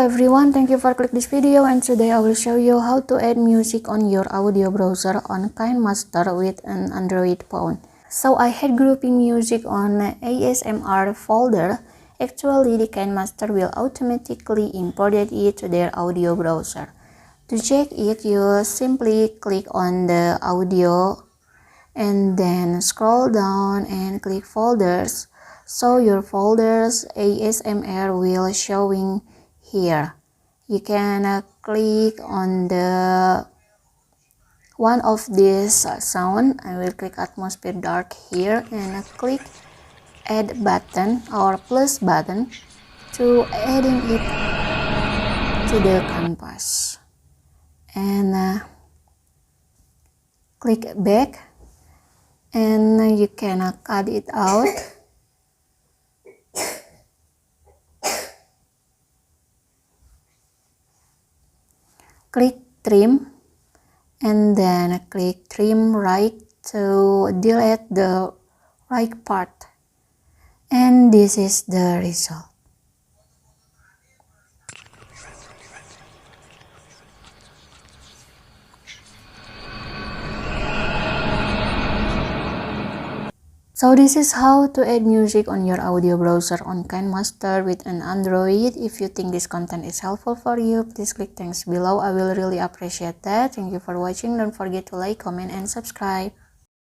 everyone, thank you for clicking this video, and today I will show you how to add music on your audio browser on Kinemaster with an Android phone. So I had grouping music on ASMR folder. Actually, the Kinemaster will automatically import it to their audio browser. To check it, you simply click on the audio and then scroll down and click folders. So your folders ASMR will showing here. You can click on the one of this sound. I will click atmosphere dark here and click add button or plus button to adding it to the canvas, and click back, and you can cut it out. Click trim and then click trim right to delete the right part, and this is the result. So this is how to add music on your audio browser on Kinemaster with an Android. If you think this content is helpful for you, please click thanks below. I will really appreciate that. Thank you for watching. Don't forget to like, comment, and subscribe.